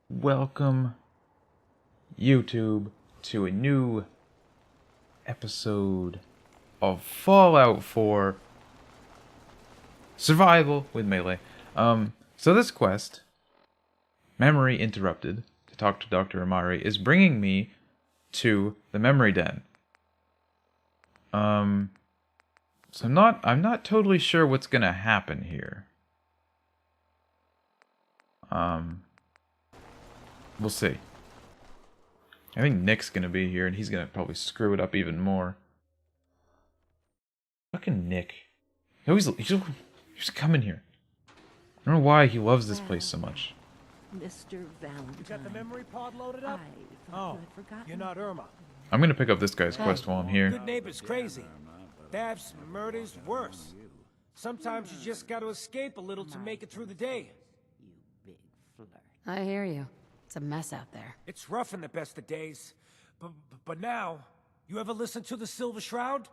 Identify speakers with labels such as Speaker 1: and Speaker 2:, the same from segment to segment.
Speaker 1: Welcome, YouTube, to a new episode of Fallout 4 Survival with Melee. So this quest, Memory Interrupted, to talk to Dr. Amari, is bringing me to the Memory Den. So I'm not totally sure what's gonna happen here. We'll see. I think Nick's gonna be here, and he's gonna probably screw it up even more. Fucking Nick. He's coming here. I don't know why he loves this place so much.
Speaker 2: Mr. Valentine.
Speaker 3: You got the memory pod loaded up?
Speaker 2: I thought you had forgotten.
Speaker 3: You're not Irma.
Speaker 1: I'm gonna pick up this guy's quest while I'm here.
Speaker 3: Good neighbor's crazy. Thefts, murders, worse. Sometimes you just gotta escape a little to make it through the day.
Speaker 2: You big flirt.
Speaker 4: I hear you. It's a mess out there.
Speaker 3: It's rough in the best of days. But now, you ever listen to the Silver Shroud?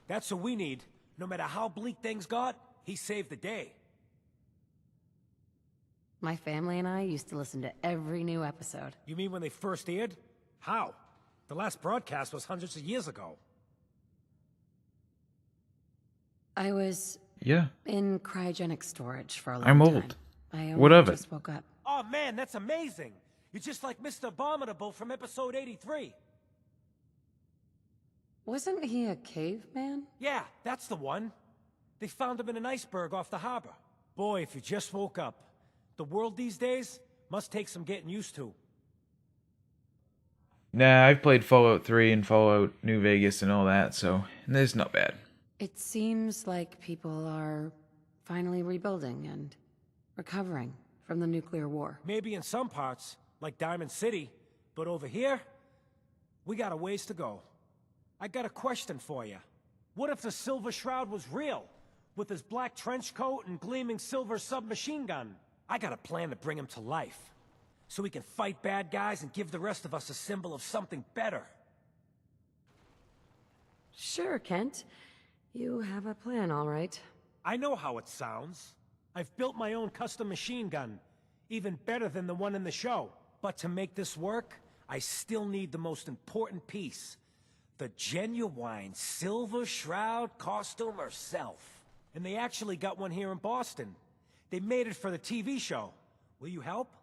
Speaker 3: That's what we need. No matter how bleak things got, he saved the day.
Speaker 4: My family and I used to listen to every new episode.
Speaker 3: You mean when they first aired? How? The last broadcast was hundreds of years ago.
Speaker 4: I was in cryogenic storage for a long time.
Speaker 1: I'm old.
Speaker 4: I
Speaker 1: What of it?
Speaker 4: just woke up.
Speaker 3: Oh man, that's amazing! You're just like Mr. Abominable from episode 83.
Speaker 4: Wasn't he a caveman?
Speaker 3: Yeah, that's the one. They found him in an iceberg off the harbor. Boy, if you just woke up. The world these days must take some getting used to.
Speaker 1: Nah, I've played Fallout 3 and Fallout New Vegas and all that, so it's not bad.
Speaker 4: It seems like people are finally rebuilding and recovering from the nuclear war.
Speaker 3: Maybe in some parts, like Diamond City, but over here, we got a ways to go. I got a question for you. What if the Silver Shroud was real, with his black trench coat and gleaming silver submachine gun? I got a plan to bring him to life, so we can fight bad guys and give the rest of us a symbol of something better.
Speaker 4: Sure, Kent. You have a plan, all right.
Speaker 3: I know how it sounds. I've built my own custom machine gun, even better than the one in the show. But to make this work, I still need the most important piece. The genuine Silver Shroud costume herself. And they actually got one here in Boston. They made it for the TV show. Will you help?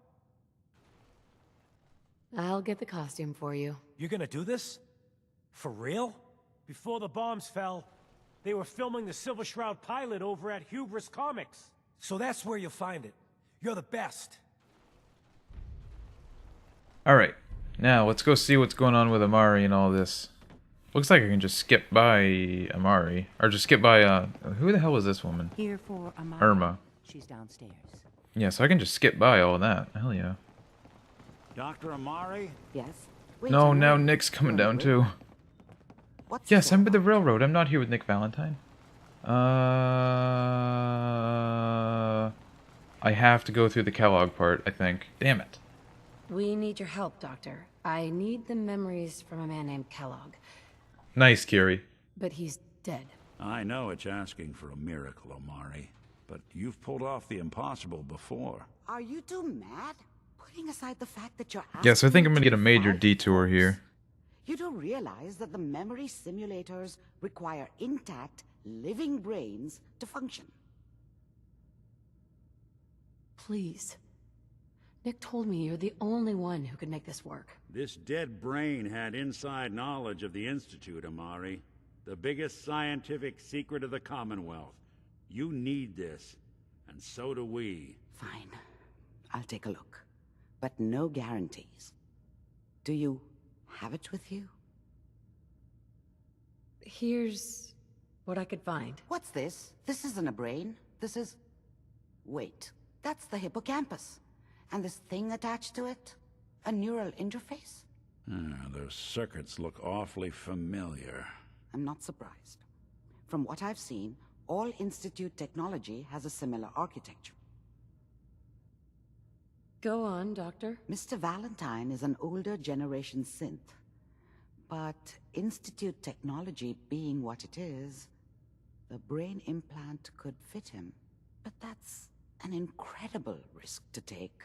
Speaker 4: I'll get the costume for you.
Speaker 3: You're gonna do this? For real? Before the bombs fell, they were filming the Silver Shroud pilot over at Hubris Comics. So that's where you'll find it. You're the best.
Speaker 1: Alright, now let's go see what's going on with Amari and all this. Looks like I can just skip by Amari. Or just skip by, who the hell is this woman?
Speaker 2: Here for Amari.
Speaker 1: Irma.
Speaker 2: She's downstairs.
Speaker 1: Yeah, so I can just skip by all that. Hell yeah.
Speaker 5: Dr. Amari?
Speaker 2: Yes?
Speaker 1: No, now Nick's coming down too.
Speaker 2: What's
Speaker 1: Yes, I'm with the
Speaker 2: up?
Speaker 1: railroad. I'm not here with Nick Valentine. I have to go through the Kellogg part, I think. Damn it.
Speaker 4: We need your help, Doctor. I need the memories from a man named Kellogg.
Speaker 1: Nice, Kiri.
Speaker 4: But he's dead.
Speaker 5: I know it's asking for a miracle, Amari, but you've pulled off the impossible before.
Speaker 2: Are you two mad? Putting aside the fact that you're
Speaker 1: Yes, I think I'm gonna get a major
Speaker 2: asking
Speaker 1: detour
Speaker 2: for
Speaker 1: here.
Speaker 2: You don't realize that the memory simulators require intact, living brains to function.
Speaker 4: Please. Nick told me you're the only one who could make this work.
Speaker 5: This dead brain had inside knowledge of the Institute, Amari. The biggest scientific secret of the Commonwealth. You need this, and so do we.
Speaker 2: Fine. I'll take a look. But no guarantees. Do you have it with you?
Speaker 4: Here's what I could find.
Speaker 2: What's this? This isn't a brain. This is... Wait. That's the hippocampus. And this thing attached to it? A neural interface?
Speaker 5: Those circuits look awfully familiar.
Speaker 2: I'm not surprised. From what I've seen, all Institute technology has a similar architecture.
Speaker 4: Go on, Doctor.
Speaker 2: Mr. Valentine is an older generation synth. But Institute technology being what it is, the brain implant could fit him. But that's an incredible risk to take.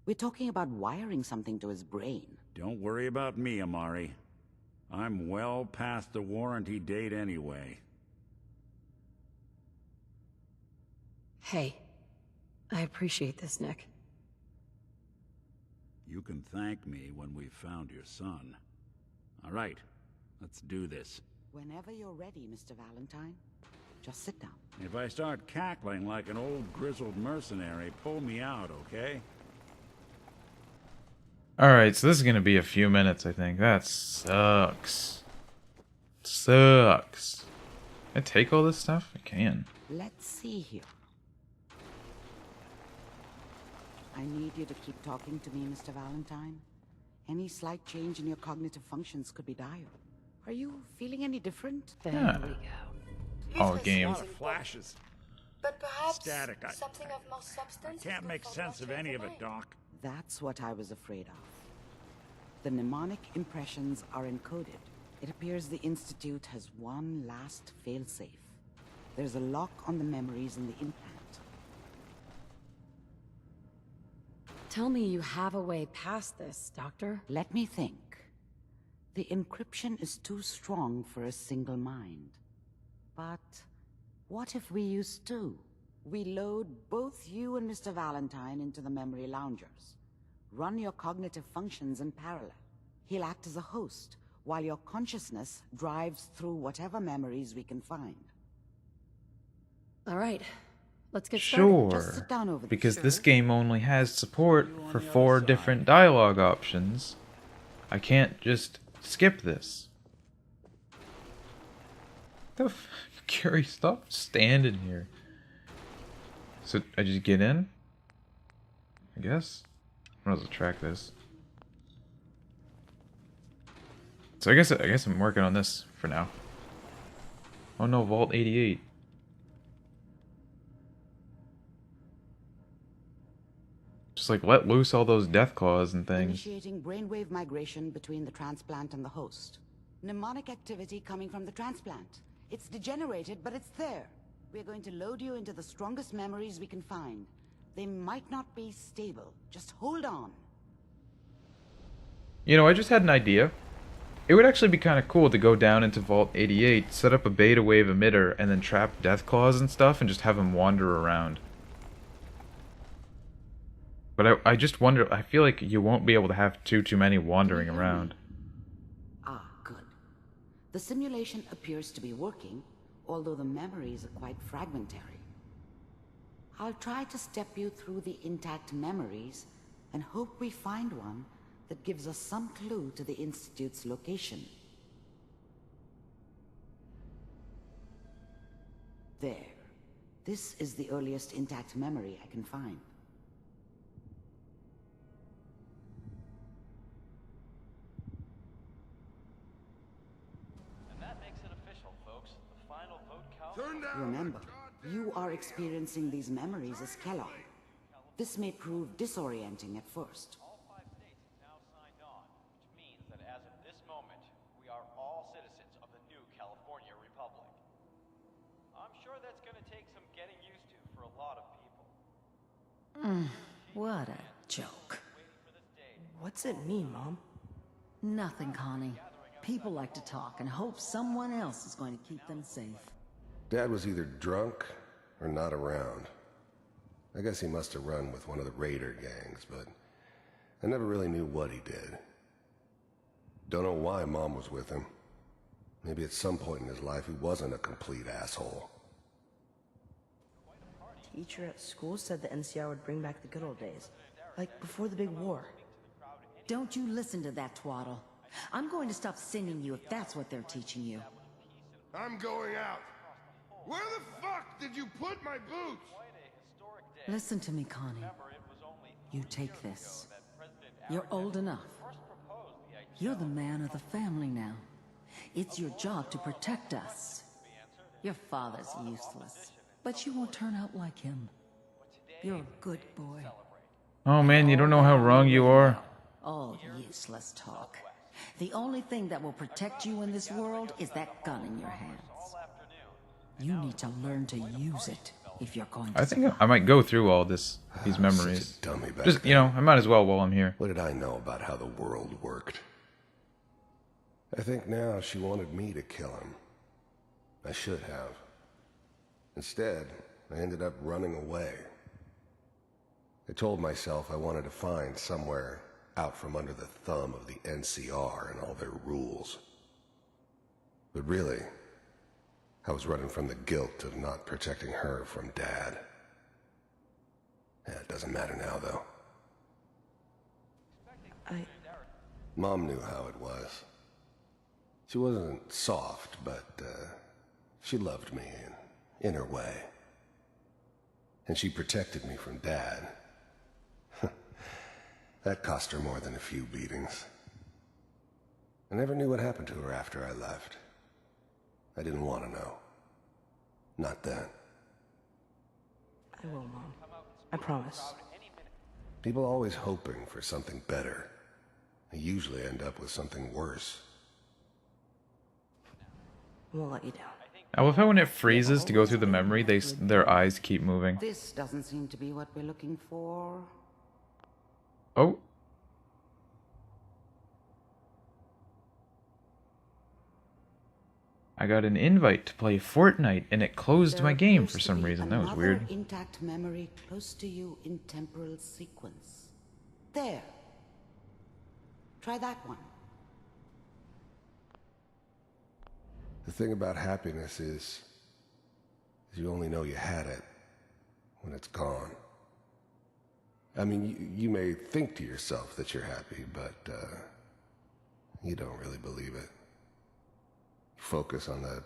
Speaker 2: We're talking about wiring something to his brain.
Speaker 5: Don't worry about me, Amari. I'm well past the warranty date anyway.
Speaker 4: Hey, I appreciate this, Nick.
Speaker 5: You can thank me when we've found your son. All right, let's do this.
Speaker 2: Whenever you're ready, Mr. Valentine. Just sit down.
Speaker 5: If I start cackling like an old grizzled mercenary, pull me out, okay?
Speaker 1: Alright, so this is gonna be a few minutes, I think. That sucks. Sucks. Can I take all this stuff? I can.
Speaker 2: Let's see here. I need you to keep talking to me, Mr. Valentine. Any slight change in your cognitive functions could be dire. Are you feeling any different?
Speaker 4: There
Speaker 1: Yeah.
Speaker 4: we go.
Speaker 1: All game.
Speaker 5: Flashes.
Speaker 6: But perhaps
Speaker 5: Static.
Speaker 6: something of more substance.
Speaker 5: Can't
Speaker 6: is
Speaker 5: make
Speaker 6: good for
Speaker 5: sense of
Speaker 6: nurturing
Speaker 5: any
Speaker 6: the
Speaker 5: of it,
Speaker 6: brain.
Speaker 5: Doc.
Speaker 2: That's what I was afraid of. The mnemonic impressions are encoded. It appears the Institute has one last failsafe. There's a lock on the memories in the implant.
Speaker 4: Tell me you have a way past this, Doctor.
Speaker 2: Let me think. The encryption is too strong for a single mind. But what if we use two? We load both you and Mr. Valentine into the memory loungers. Run your cognitive functions in parallel. He'll act as a host, while your consciousness drives through whatever memories we can find.
Speaker 4: All right, let's get started.
Speaker 2: Just
Speaker 1: Sure.
Speaker 2: sit down over there.
Speaker 1: Because this game only has support for 4 different dialogue options. I can't just skip this. The f Gary, stop standing here. So I just get in? I guess? I don't know how to track this. So I guess I'm working on this for now. Oh no, Vault 88. Just like let loose all those death claws and things.
Speaker 2: Initiating brainwave migration between the transplant and the host. Mnemonic activity coming from the transplant. It's degenerated, but it's there. We're going to load you into the strongest memories we can find. They might not be stable. Just hold on.
Speaker 1: You know, I just had an idea. It would actually be kind of cool to go down into Vault 88, set up a beta wave emitter, and then trap death claws and stuff, and just have them wander around. But I just wonder, I feel like you won't be able to have too many wandering around.
Speaker 2: Ah, good. The simulation appears to be working, although the memories are quite fragmentary. I'll try to step you through the intact memories and hope we find one that gives us some clue to the Institute's location. There. This is the earliest intact memory I can find. Remember, you are experiencing these memories as Kellogg. This may prove disorienting at first.
Speaker 7: All 5 states have now signed on, which means that as of this moment, we are all citizens of the new California Republic. I'm sure that's going to take some getting used to for a lot of people.
Speaker 8: What a joke.
Speaker 6: What's it mean, Mom?
Speaker 8: Nothing, Connie. People like to talk and hope someone else is going to keep them safe.
Speaker 9: Dad was either drunk or not around. I guess he must have run with one of the raider gangs, but I never really knew what he did. Don't know why Mom was with him. Maybe at some point in his life he wasn't a complete asshole.
Speaker 6: Teacher at school said the NCR would bring back the good old days. Like before the big war.
Speaker 8: Don't you listen to that twaddle. I'm going to stop singing you if that's what they're teaching you.
Speaker 10: I'm going out. Where the fuck did you put my boots?
Speaker 8: Listen to me, Connie. You take this. You're old enough. You're the man of the family now. It's your job to protect us. Your father's useless, but you won't turn out like him. You're a good boy.
Speaker 1: Oh man, you don't know how wrong you are.
Speaker 8: All useless talk. The only thing that will protect you in this world is that gun in your hands. You need to learn to use it if you're going
Speaker 1: I
Speaker 8: to
Speaker 1: think
Speaker 8: survive.
Speaker 1: I might go through all these memories.
Speaker 9: Such a dummy back
Speaker 1: Just,
Speaker 9: then.
Speaker 1: I might as well while I'm here.
Speaker 9: What did I know about how the world worked? I think now she wanted me to kill him. I should have. Instead, I ended up running away. I told myself I wanted to find somewhere out from under the thumb of the NCR and all their rules. But really, I was running from the guilt of not protecting her from Dad. Yeah, it doesn't matter now, though. Mom knew how it was. She wasn't soft, but she loved me in her way. And she protected me from Dad. That cost her more than a few beatings. I never knew what happened to her after I left. I didn't want to know. Not then.
Speaker 6: I will, Mom. I promise.
Speaker 9: People always hoping for something better. They usually end up with something worse.
Speaker 6: I won't let you down.
Speaker 1: I love how when it freezes to go through the memory, their eyes keep moving.
Speaker 2: This doesn't seem to be what we're looking for.
Speaker 1: Oh. I got an invite to play Fortnite, and it closed
Speaker 2: There
Speaker 1: my game
Speaker 2: appears
Speaker 1: for
Speaker 2: to
Speaker 1: some
Speaker 2: be
Speaker 1: reason. That was
Speaker 2: another
Speaker 1: weird.
Speaker 2: Intact memory close to you in temporal sequence. There. Try that one.
Speaker 9: The thing about happiness is you only know you had it when it's gone. I mean, you may think to yourself that you're happy, but you don't really believe it. Focus on the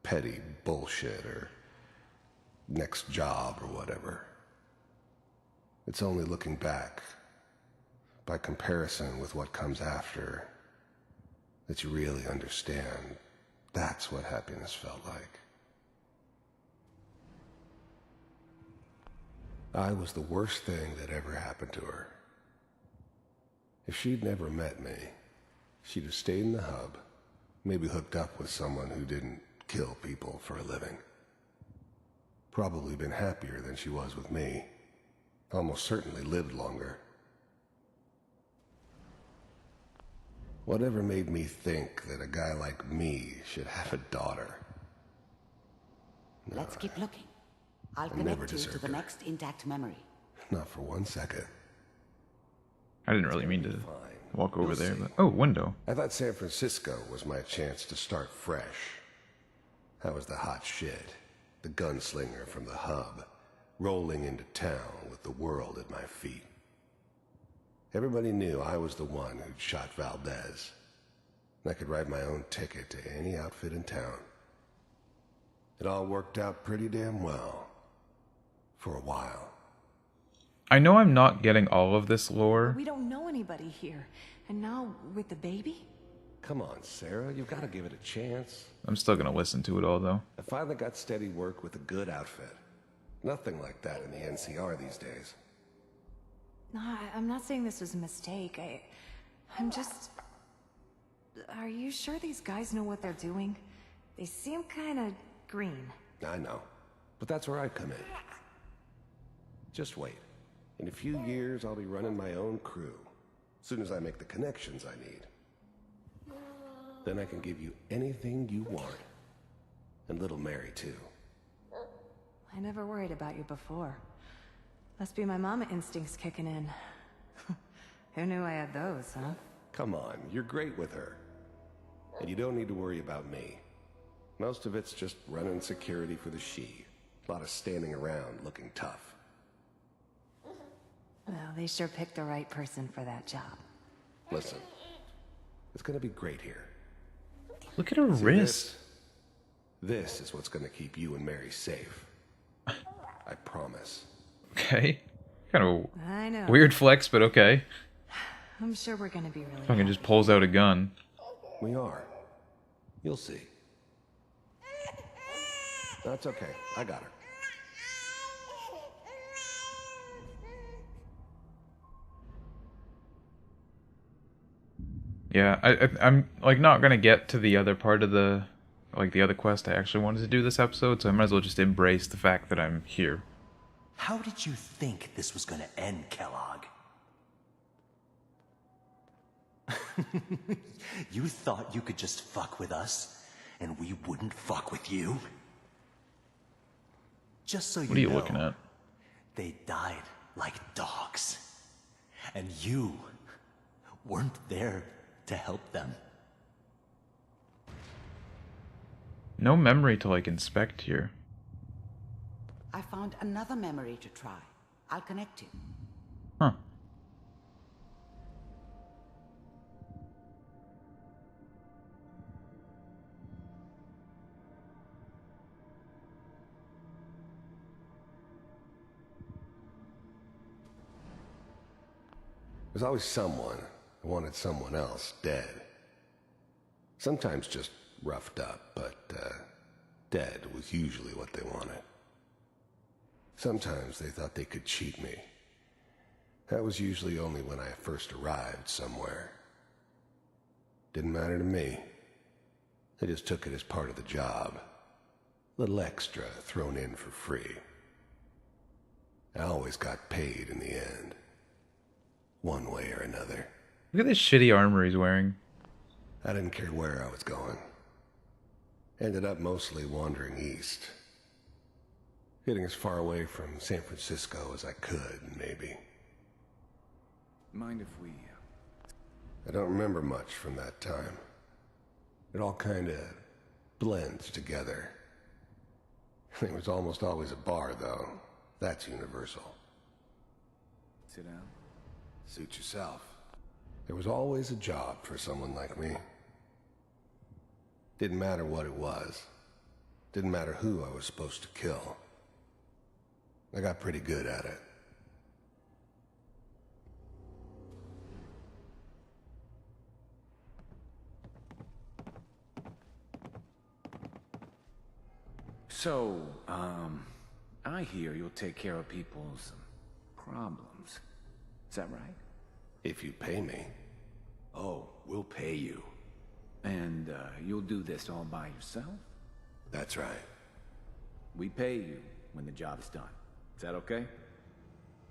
Speaker 9: petty bullshit or next job or whatever. It's only looking back, by comparison with what comes after, that you really understand that's what happiness felt like. I was the worst thing that ever happened to her. If she'd never met me, she'd have stayed in the hub, maybe hooked up with someone who didn't kill people for a living. Probably been happier than she was with me. Almost certainly lived longer. Whatever made me think that a guy like me should have a daughter? No,
Speaker 2: Let's keep looking. I'll
Speaker 9: I never
Speaker 2: connect you to
Speaker 9: deserved
Speaker 2: the
Speaker 9: her.
Speaker 2: next intact memory.
Speaker 9: Not for 1 second.
Speaker 1: I didn't really mean to
Speaker 9: Fine.
Speaker 1: walk over
Speaker 9: You'll
Speaker 1: there,
Speaker 9: see.
Speaker 1: but... Oh, window.
Speaker 9: I thought San Francisco was my chance to start fresh. I was the hot shit, the gunslinger from the hub, rolling into town with the world at my feet. Everybody knew I was the one who'd shot Valdez. And I could write my own ticket to any outfit in town. It all worked out pretty damn well. For a while.
Speaker 1: I know I'm not getting all of this lore.
Speaker 11: We don't know anybody here. And now, with the baby?
Speaker 9: Come on, Sarah, you've got to give it a chance.
Speaker 1: I'm still gonna listen to it all, though.
Speaker 9: I finally got steady work with a good outfit. Nothing like that in the NCR these days.
Speaker 11: No, I'm not saying this was a mistake. I'm just... Are you sure these guys know what they're doing? They seem kinda green.
Speaker 9: I know, but that's where I come in. Just wait. In a few years, I'll be running my own crew. As soon as I make the connections I need. Then I can give you anything you want. And little Mary, too.
Speaker 11: I never worried about you before. Must be my mama instincts kicking in. Who knew I had those, huh?
Speaker 9: Come on, you're great with her. And you don't need to worry about me. Most of it's just running security for the she. A lot of standing around looking tough.
Speaker 11: Well, they sure picked the right person for that job.
Speaker 9: Listen, it's gonna be great here.
Speaker 1: Look at her
Speaker 9: See
Speaker 1: wrist.
Speaker 9: This is what's gonna keep you and Mary safe. I promise.
Speaker 1: Okay. Kind of
Speaker 11: I know.
Speaker 1: a weird flex, but okay.
Speaker 11: I'm sure we're gonna be really
Speaker 1: Fucking just pulls out a gun.
Speaker 9: We are. You'll see. That's okay. I got her.
Speaker 1: Yeah, I'm like not gonna get to the other part of the like the other quest I actually wanted to do this episode, so I might as well just embrace the fact that I'm here.
Speaker 12: How did you think this was gonna end, Kellogg? You thought you could just fuck with us, and we wouldn't fuck with you? Just so you know,
Speaker 1: what are you looking at?
Speaker 12: They died like dogs. And you weren't there to help them.
Speaker 1: No memory to, like, inspect here.
Speaker 2: I found another memory to try. I'll connect you.
Speaker 1: Huh.
Speaker 9: There's always someone who wanted someone else dead. Sometimes just roughed up, but dead was usually what they wanted. Sometimes they thought they could cheat me. That was usually only when I first arrived somewhere. Didn't matter to me. They just took it as part of the job. Little extra thrown in for free. I always got paid in the end. One way or another.
Speaker 1: Look at this shitty armor he's wearing.
Speaker 9: I didn't care where I was going. Ended up mostly wandering east. Getting as far away from San Francisco as I could, maybe.
Speaker 13: Mind if we...
Speaker 9: I don't remember much from that time. It all kinda blends together. There was almost always a bar, though. That's universal.
Speaker 13: Sit down.
Speaker 9: Suit yourself. There was always a job for someone like me. Didn't matter what it was. Didn't matter who I was supposed to kill. I got pretty good at it.
Speaker 13: So, I hear you'll take care of people's problems. Is that right?
Speaker 9: If you pay me.
Speaker 13: Oh, we'll pay you. And, you'll do this all by yourself?
Speaker 9: That's right.
Speaker 13: We pay you when the job's done. Is that okay?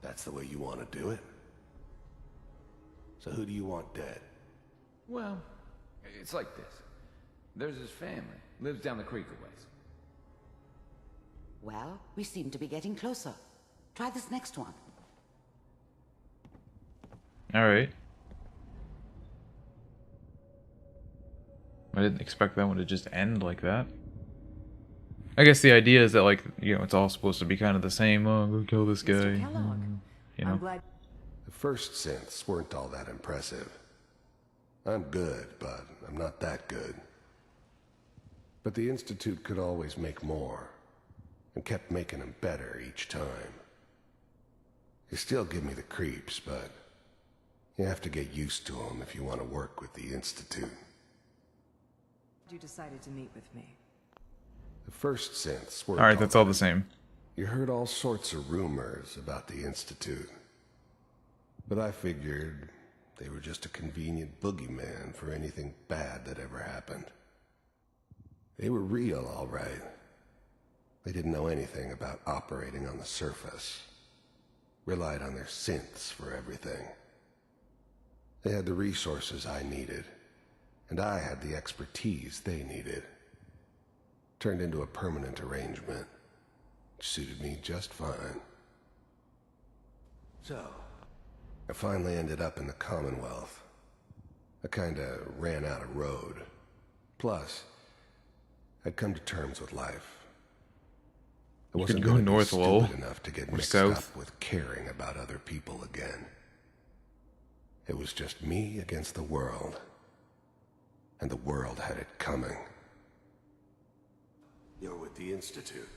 Speaker 9: That's the way you want to do it? So who do you want dead?
Speaker 13: Well, it's like this. There's his family. Lives down the creek a ways.
Speaker 2: Well, we seem to be getting closer. Try this next one.
Speaker 1: Alright. I didn't expect that one to just end like that. I guess the idea is that, like, you know, it's all supposed to be kind of the same. Oh, go kill this guy.
Speaker 8: Mr. Kellogg,
Speaker 1: You know?
Speaker 8: I'm glad...
Speaker 9: The first synths weren't all that impressive. I'm good, but I'm not that good. But the Institute could always make more, and kept making them better each time. They still give me the creeps, but you have to get used to them if you want to work with the Institute.
Speaker 8: You decided to meet with me.
Speaker 9: The first synths were...
Speaker 1: Alright, that's all the same.
Speaker 9: You heard all sorts of rumors about the Institute. But I figured they were just a convenient boogeyman for anything bad that ever happened. They were real, all right. They didn't know anything about operating on the surface. Relied on their synths for everything. They had the resources I needed, and I had the expertise they needed. Turned into a permanent arrangement, which suited me just fine. So, I finally ended up in the Commonwealth. I kinda ran out of road. Plus, I'd come to terms with life. I wasn't
Speaker 1: go
Speaker 9: going to be
Speaker 1: north, lol,
Speaker 9: stupid enough to get
Speaker 1: or
Speaker 9: mixed
Speaker 1: south.
Speaker 9: up with caring about other people again. It was just me against the world. And the world had it coming. You're with the Institute.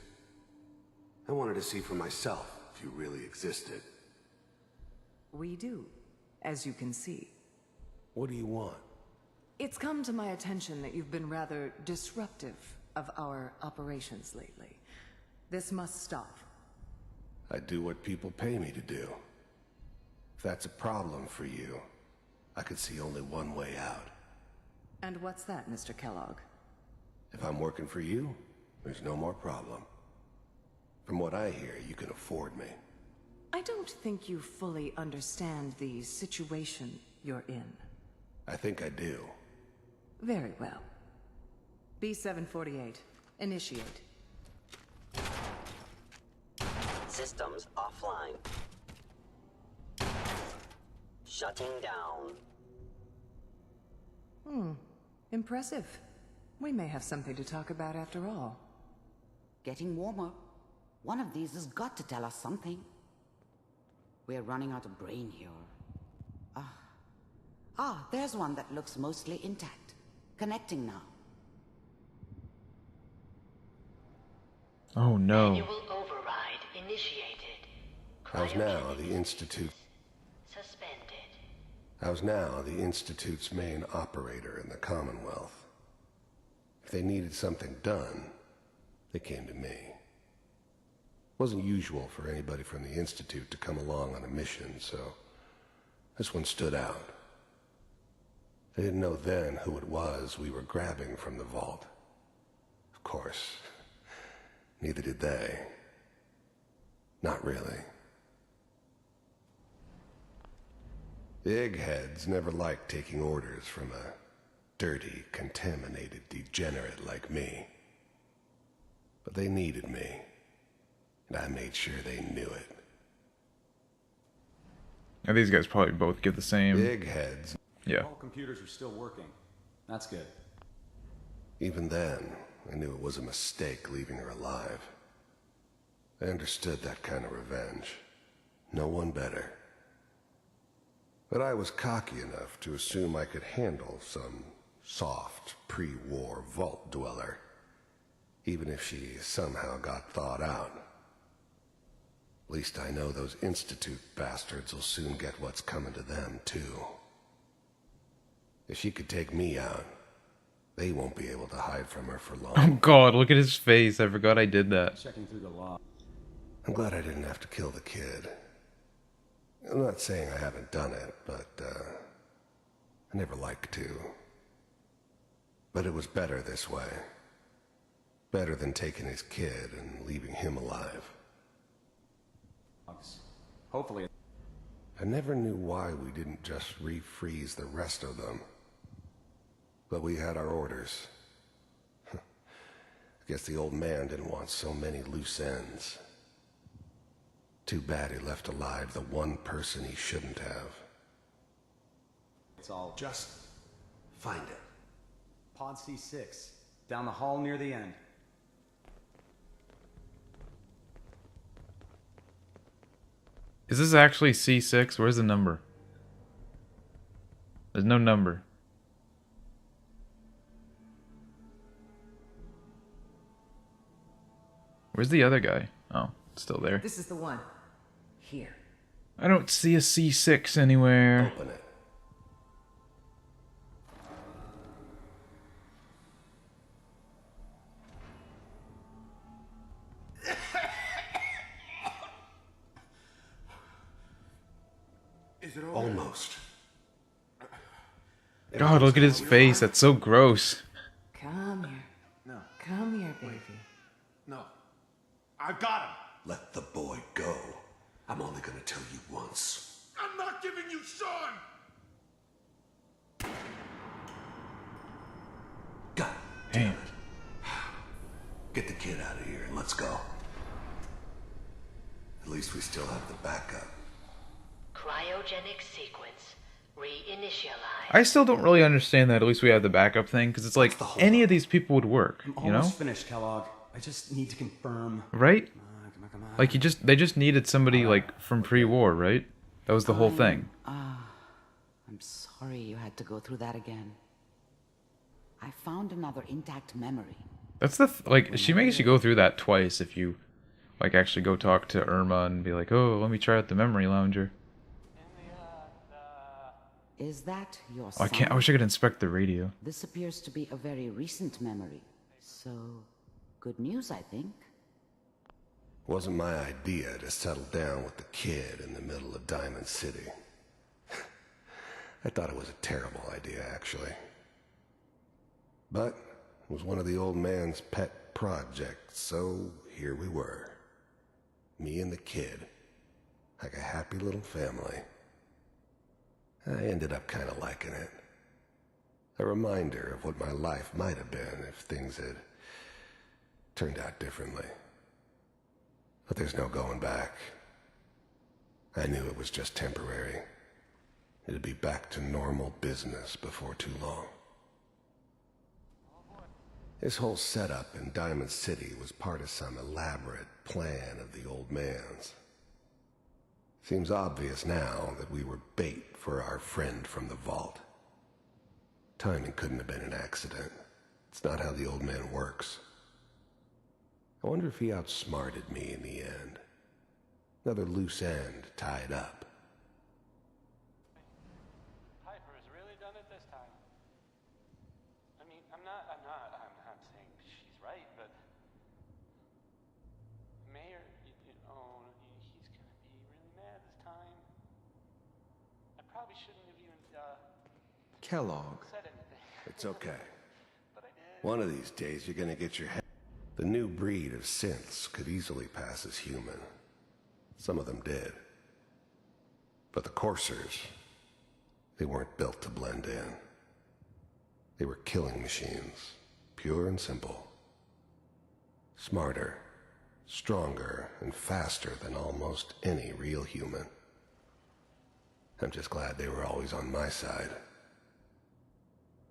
Speaker 9: I wanted to see for myself if you really existed.
Speaker 8: We do, as you can see.
Speaker 9: What do you want?
Speaker 8: It's come to my attention that you've been rather disruptive of our operations lately. This must stop.
Speaker 9: I do what people pay me to do. If that's a problem for you, I could see only one way out.
Speaker 8: And what's that, Mr. Kellogg?
Speaker 9: If I'm working for you, there's no more problem. From what I hear, you can afford me.
Speaker 8: I don't think you fully understand the situation you're in.
Speaker 9: I think I do.
Speaker 8: Very well. B-748, initiate.
Speaker 14: Systems offline. Shutting down.
Speaker 8: Impressive. We may have something to talk about after all.
Speaker 2: Getting warmer. One of these has got to tell us something. We're running out of brain here. There's one that looks mostly intact. Connecting now.
Speaker 1: Oh no.
Speaker 14: Manual override initiated.
Speaker 9: How's now the Institute?
Speaker 14: Suspended.
Speaker 9: How's now the Institute's main operator in the Commonwealth? If they needed something done, they came to me. Wasn't usual for anybody from the Institute to come along on a mission, so this one stood out. They didn't know then who it was we were grabbing from the vault. Of course, neither did they. Not really. The eggheads never liked taking orders from a dirty, contaminated degenerate like me. But they needed me, and I made sure they knew it.
Speaker 1: Now these guys probably both get the same.
Speaker 9: Eggheads.
Speaker 1: Yeah.
Speaker 15: All computers are still working. That's good.
Speaker 9: Even then, I knew it was a mistake leaving her alive. I understood that kind of revenge. No one better. But I was cocky enough to assume I could handle some soft, pre-war vault dweller, even if she somehow got thawed out. At least I know those Institute bastards will soon get what's coming to them, too. If she could take me out, they won't be able to hide from her for long.
Speaker 1: Oh god, look at his face. I forgot I did that.
Speaker 15: Checking through the log.
Speaker 9: I'm glad I didn't have to kill the kid. I'm not saying I haven't done it, but, I never liked to. But it was better this way. Better than taking his kid and leaving him alive.
Speaker 15: Hopefully.
Speaker 9: I never knew why we didn't just refreeze the rest of them. But we had our orders. I guess the old man didn't want so many loose ends. Too bad he left alive the one person he shouldn't have.
Speaker 15: It's all
Speaker 12: Just find it.
Speaker 15: Pod C6, down the hall near the end.
Speaker 1: Is this actually C6? Where's the number? There's no number. Where's the other guy? Oh, it's still there.
Speaker 8: This is the one. Here.
Speaker 1: I don't see a C6 anywhere.
Speaker 9: Open it.
Speaker 10: Is it over?
Speaker 9: Almost.
Speaker 1: God, look at his face. That's so gross.
Speaker 8: Come here.
Speaker 10: No.
Speaker 8: Come here, baby.
Speaker 10: No. I've got him.
Speaker 9: Let the boy go. I'm only gonna tell you once.
Speaker 10: I'm not giving you Sean.
Speaker 9: God
Speaker 1: Damn.
Speaker 9: Get the kid out of here and let's go. At least we still have the backup.
Speaker 14: Cryogenic sequence reinitialized.
Speaker 1: I still don't really understand that. At least we have the backup thing, because it's like any of these people would work,
Speaker 15: I'm
Speaker 1: you know?
Speaker 15: almost finished, Kellogg. I just need to confirm.
Speaker 1: Right?
Speaker 15: Come on.
Speaker 1: Like they just needed somebody like from pre-war, right? That was the whole thing.
Speaker 2: I'm sorry you had to go through that again. I found another intact memory.
Speaker 1: That's the like she makes you go through that twice if you like actually go talk to Irma and be like, "Oh, let me try out the memory lounger."
Speaker 2: Is that your
Speaker 1: Oh, I wish I could inspect the radio.
Speaker 2: This appears to be a very recent memory. So, good news, I think.
Speaker 9: Wasn't my idea to settle down with the kid in the middle of Diamond City. I thought it was a terrible idea, actually. But was one of the old man's pet projects, so here we were. Me and the kid, like a happy little family. I ended up kind of liking it. A reminder of what my life might have been if things had turned out differently. But there's no going back. I knew it was just temporary. It'd be back to normal business before too long. This whole setup in Diamond City was part of some elaborate plan of the old man's. Seems obvious now that we were bait for our friend from the vault. Timing couldn't have been an accident. It's not how the old man works. I wonder if he outsmarted me in the end. Another loose end tied up.
Speaker 7: Piper has really done it this time. I mean, I'm not saying she's right, but Mayor, he's gonna be really mad this time. I probably shouldn't have even,
Speaker 16: Kellogg.
Speaker 7: said anything.
Speaker 9: It's okay. One of these days you're gonna get your head. The new breed of synths could easily pass as human. Some of them did. But the coursers, they weren't built to blend in. They were killing machines, pure and simple. Smarter, stronger, and faster than almost any real human. I'm just glad they were always on my side.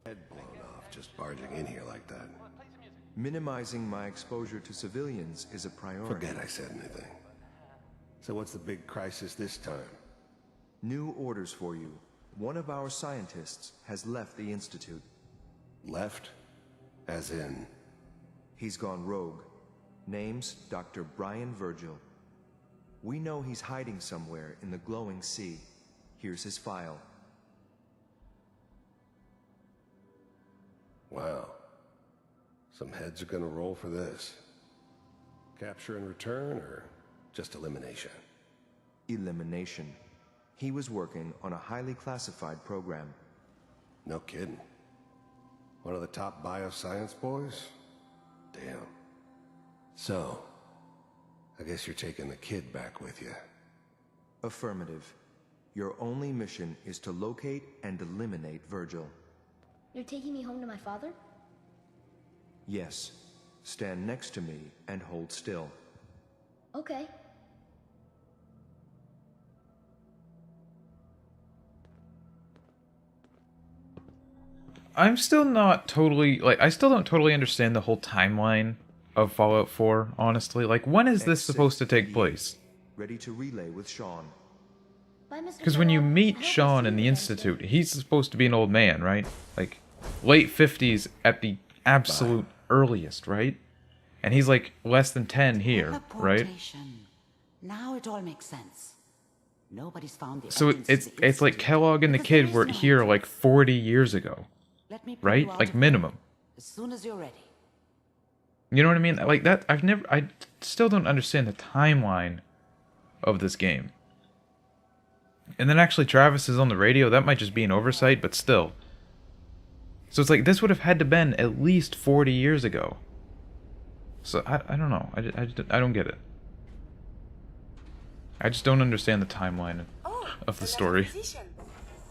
Speaker 9: Head blown off just barging in here like that.
Speaker 16: Minimizing my exposure to civilians is a priority.
Speaker 9: Forget I said anything. So what's the big crisis this time?
Speaker 16: New orders for you. One of our scientists has left the Institute.
Speaker 9: Left? As in?
Speaker 16: He's gone rogue. Name's Dr. Brian Virgil. We know he's hiding somewhere in the glowing sea. Here's his file.
Speaker 9: Wow. Some heads are gonna roll for this. Capture and return, or just elimination?
Speaker 16: Elimination. He was working on a highly classified program.
Speaker 9: No kidding. One of the top bioscience boys? Damn. So, I guess you're taking the kid back with you.
Speaker 16: Affirmative. Your only mission is to locate and eliminate Virgil.
Speaker 17: You're taking me home to my father?
Speaker 16: Yes. Stand next to me and hold still.
Speaker 17: Okay.
Speaker 1: I'm still not totally, like, I still don't totally understand the whole timeline of Fallout 4, honestly. Like, when is this supposed to take place?
Speaker 16: Ready to relay with Sean.
Speaker 1: Because when you meet Sean in the Institute, he's supposed to be an old man, right? Like, late 50s at the absolute earliest, right? And he's like less than 10 here, right?
Speaker 2: Now it all makes sense. Nobody's found the
Speaker 1: So
Speaker 2: entrance to the
Speaker 1: it's like
Speaker 2: Institute,
Speaker 1: Kellogg and the
Speaker 2: because there
Speaker 1: kid
Speaker 2: is
Speaker 1: were
Speaker 2: no
Speaker 1: here
Speaker 2: entrance.
Speaker 1: like 40 years ago,
Speaker 2: Let me pull
Speaker 1: right?
Speaker 2: you out
Speaker 1: Like
Speaker 2: of
Speaker 1: minimum.
Speaker 2: As soon as you're ready.
Speaker 1: You know what I mean? Like that, I still don't understand the timeline of this game. And then actually Travis is on the radio. That might just be an oversight, but still. So it's like this would have had to been at least 40 years ago. So I don't know. I don't get it. I just don't understand the timeline of the story.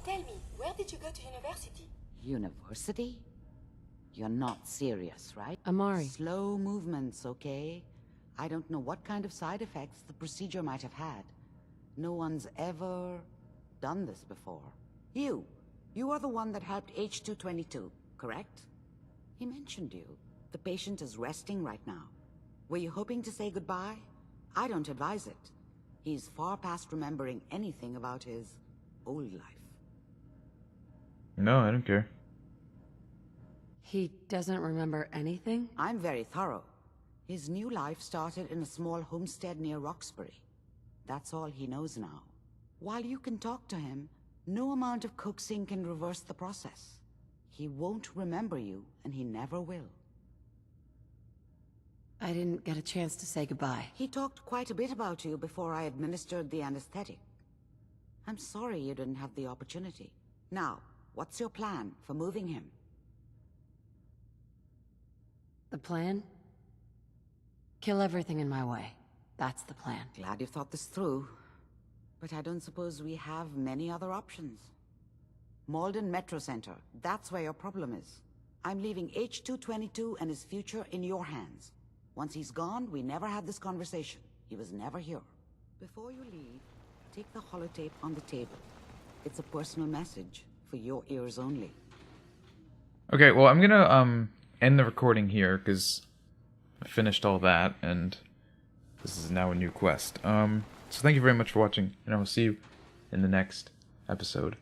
Speaker 17: Tell me, where did you go to university?
Speaker 2: University? You're not serious, right?
Speaker 4: Amari.
Speaker 2: Slow movements, okay? I don't know what kind of side effects the procedure might have had. No one's ever done this before. You are the one that helped H222, correct? He mentioned you. The patient is resting right now. Were you hoping to say goodbye? I don't advise it. He's far past remembering anything about his old life.
Speaker 1: No, I don't care.
Speaker 4: He doesn't remember anything?
Speaker 2: I'm very thorough. His new life started in a small homestead near Roxbury. That's all he knows now. While you can talk to him, no amount of coaxing can reverse the process. He won't remember you, and he never will.
Speaker 4: I didn't get a chance to say goodbye.
Speaker 2: He talked quite a bit about you before I administered the anesthetic. I'm sorry you didn't have the opportunity. Now, what's your plan for moving him?
Speaker 4: The plan? Kill everything in my way. That's the plan.
Speaker 2: Glad you thought this through. But I don't suppose we have many other options. Malden Metro Center, that's where your problem is. I'm leaving H-222 and his future in your hands. Once he's gone, we never had this conversation. He was never here. Before you leave, take the holotape on the table. It's a personal message, for your ears only.
Speaker 1: Okay, well, I'm gonna end the recording here, because I finished all that, and this is now a new quest. So thank you very much for watching, and I will see you in the next episode.